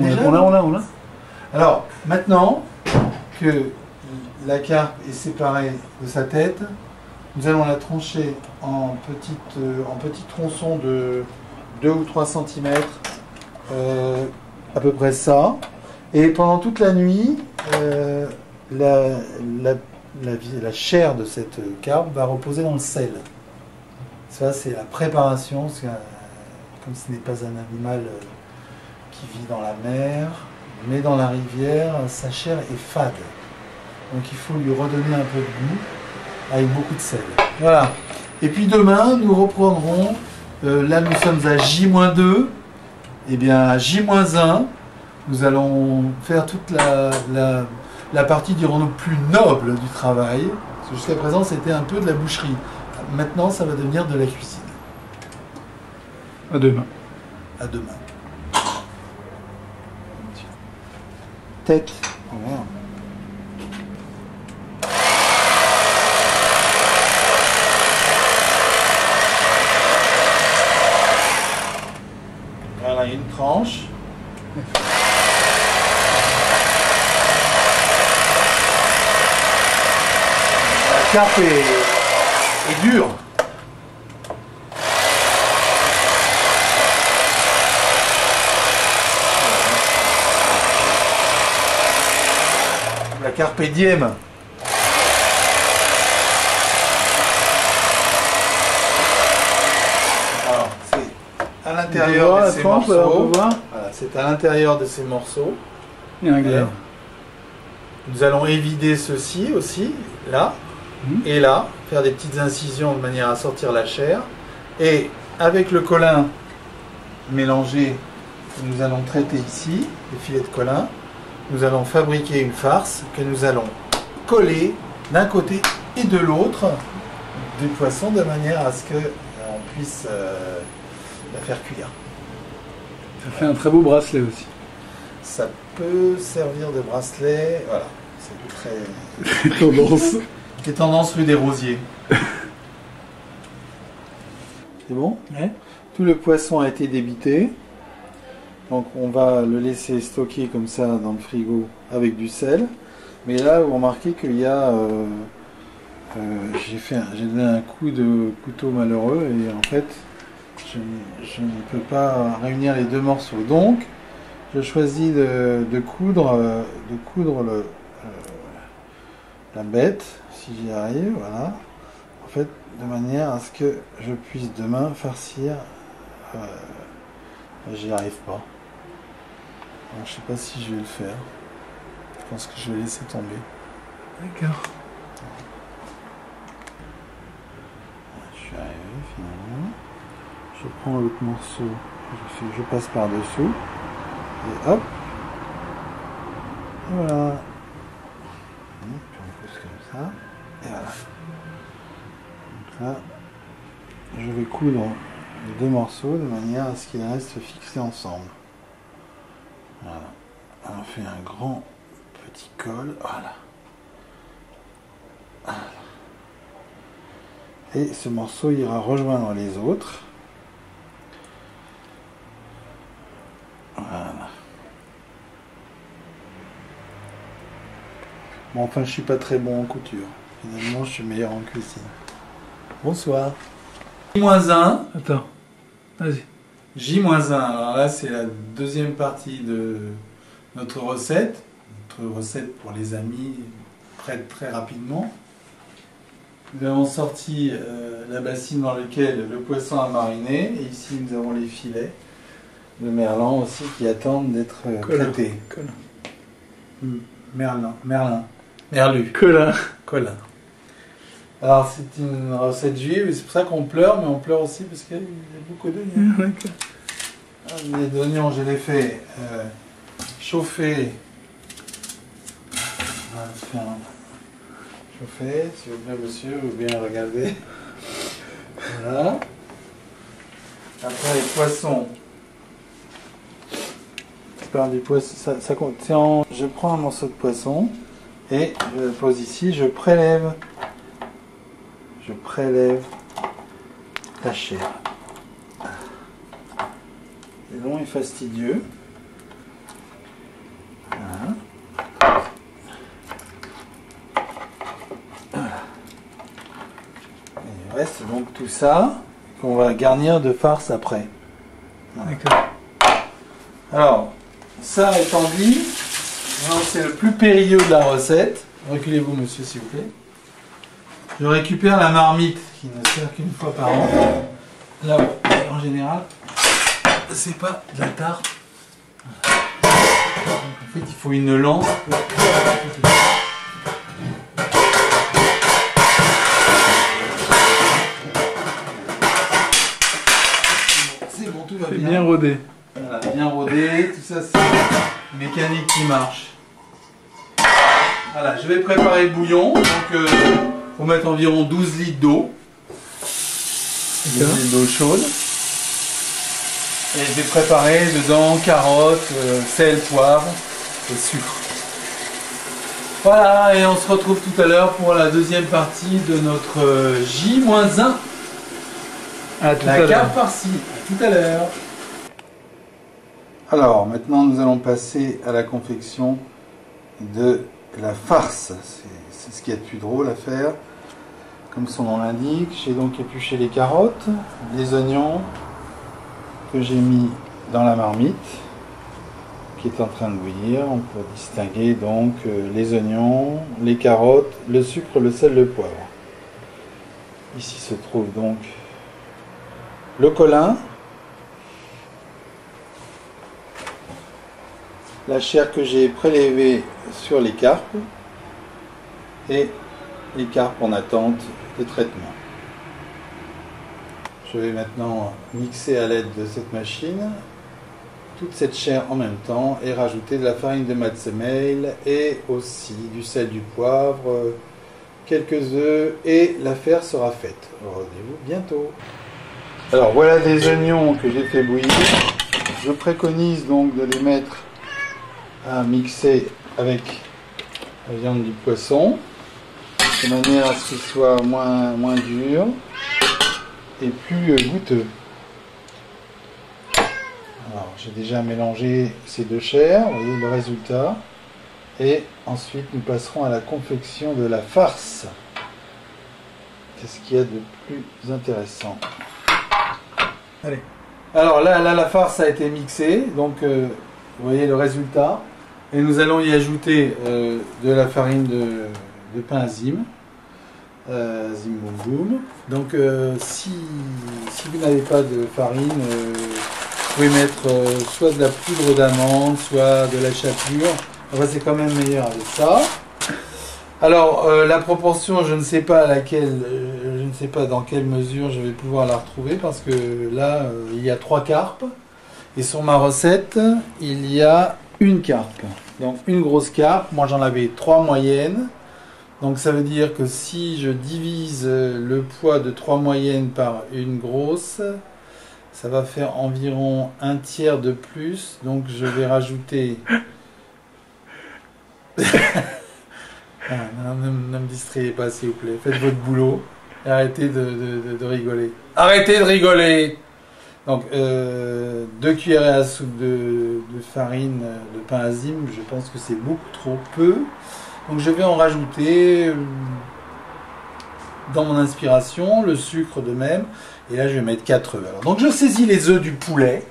Déjà, on l'a. Alors, maintenant que la carpe est séparée de sa tête, nous allons la trancher en petits tronçons de 2 ou 3 cm, à peu près ça. Et pendant toute la nuit, la chair de cette carpe va reposer dans le sel. Ça, c'est la préparation, parce que, comme ce n'est pas un animal qui vit dans la mer, mais dans la rivière, sa chair est fade. Donc il faut lui redonner un peu de goût avec beaucoup de sel. Voilà. Et puis demain, nous reprendrons, là nous sommes à J-2, et bien à J-1, nous allons faire toute la partie, dirons-nous, plus noble du travail. Parce que jusqu'à présent, c'était un peu de la boucherie. Maintenant, ça va devenir de la cuisine. À demain. À demain. Tête. Voilà. Voilà, une tranche. La carpe est dure. La carpe diem. Alors, c'est à l'intérieur de ces morceaux. Voilà, c'est à l'intérieur de ces morceaux. Il y a un glaire. Nous allons évider ceci aussi, là et là, faire des petites incisions de manière à sortir la chair. Et avec le colin mélangé que nous allons traiter ici, les filets de colin, nous allons fabriquer une farce que nous allons coller d'un côté et de l'autre du poisson de manière à ce qu'on puisse la faire cuire. Ça fait un très beau bracelet aussi. Ça peut servir de bracelet, voilà, c'est très... Tendance. Qui est tendance rue des Rosiers. C'est bon? Ouais. Tout le poisson a été débité. Donc on va le laisser stocker comme ça dans le frigo avec du sel. Mais là, vous remarquez qu'il y a... j'ai donné un coup de couteau malheureux et en fait, je ne peux pas réunir les deux morceaux. Donc, je choisis de coudre la bête, si j'y arrive, voilà. En fait, de manière à ce que je puisse demain farcir. J'y arrive pas. Donc, je sais pas si je vais le faire. Je pense que je vais laisser tomber. D'accord. Je suis arrivé finalement. Je prends l'autre morceau, je passe par-dessous. Et hop. Et voilà. Puis on pousse comme ça. Et voilà. Donc là, je vais coudre les deux morceaux de manière à ce qu'ils restent fixés ensemble. Voilà. On fait un grand petit col. Voilà. Voilà. Et ce morceau ira rejoindre les autres. Voilà. Bon, enfin, je suis pas très bon en couture. Finalement, je suis meilleur en cuisine. Bonsoir. J-1. Attends. Vas-y. J-1. Alors là, c'est la deuxième partie de notre recette. Notre recette pour les amis, prête très rapidement. Nous avons sorti la bassine dans laquelle le poisson a mariné. Et ici, nous avons les filets de merlan aussi qui attendent d'être traités. Merlu. Colin. Alors, c'est une recette juive, et c'est pour ça qu'on pleure, mais on pleure aussi parce qu'il y a beaucoup d'oignons. Les oignons, je les fais chauffer. On va le faire chauffer, s'il vous plaît, monsieur, vous bien regarder. Voilà. Après, les poissons. Du poisson, je prends un morceau de poisson et je le pose ici, je prélève la chair. C'est long et fastidieux. reste donc tout ça qu'on va garnir de farce après. Voilà. D'accord. Alors, ça étant dit, c'est le plus périlleux de la recette. Reculez-vous, monsieur, s'il vous plaît. Je récupère la marmite qui ne sert qu'une fois par an. Là, en général, c'est pas de la tarte. En fait, il faut une lance. C'est bon, tout va bien. Bien rodé. Voilà, bien rodé, tout ça c'est une mécanique qui marche. Voilà, je vais préparer le bouillon. Donc, faut mettre environ 12 litres d'eau. 12 litres d'eau chaude. Et je vais préparer dedans carottes, sel, poivre et sucre. Voilà, et on se retrouve tout à l'heure pour la deuxième partie de notre J-1. La carte farcie. À tout à l'heure. Alors, maintenant nous allons passer à la confection de la farce. C'est ce qu'il y a de plus drôle à faire. Comme son nom l'indique, j'ai donc épluché les carottes, les oignons que j'ai mis dans la marmite qui est en train de bouillir. On peut distinguer donc les oignons, les carottes, le sucre, le sel, le poivre. Ici se trouve donc le colin, la chair que j'ai prélevée sur les carpes et les carpes en attente de traitement. Je vais maintenant mixer à l'aide de cette machine toute cette chair en même temps et rajouter de la farine de matsemeil et aussi du sel, du poivre, quelques œufs et l'affaire sera faite. Rendez-vous bientôt. Alors voilà des oignons que j'ai fait bouillir. Je préconise donc de les mettre à mixer avec la viande du poisson de manière à ce qu'il soit moins dur et plus goûteux. Alors j'ai déjà mélangé ces deux chairs, vous voyez le résultat. Et ensuite nous passerons à la confection de la farce. C'est ce qu'il y a de plus intéressant. Allez. Alors là, la farce a été mixée, donc vous voyez le résultat. Et nous allons y ajouter de la farine de pain azim. Zim boum boum. Donc si vous n'avez pas de farine, vous pouvez mettre soit de la poudre d'amande, soit de la chapelure. Enfin, c'est quand même meilleur avec ça. Alors la proportion, je ne sais pas je ne sais pas dans quelle mesure je vais pouvoir la retrouver parce que là il y a 3 carpes et sur ma recette il y a une carpe. Donc une grosse carpe, moi j'en avais 3 moyennes. Donc ça veut dire que si je divise le poids de 3 moyennes par une grosse, ça va faire environ un tiers de plus. Donc je vais rajouter... ne me distrayez pas s'il vous plaît, faites votre boulot et arrêtez de rigoler. Arrêtez de rigoler. Donc 2 cuillerées à soupe de farine de pain azim, je pense que c'est beaucoup trop peu. Donc je vais en rajouter dans mon inspiration, le sucre de même, et là je vais mettre 4 œufs. Alors, donc je saisis les œufs du poulet.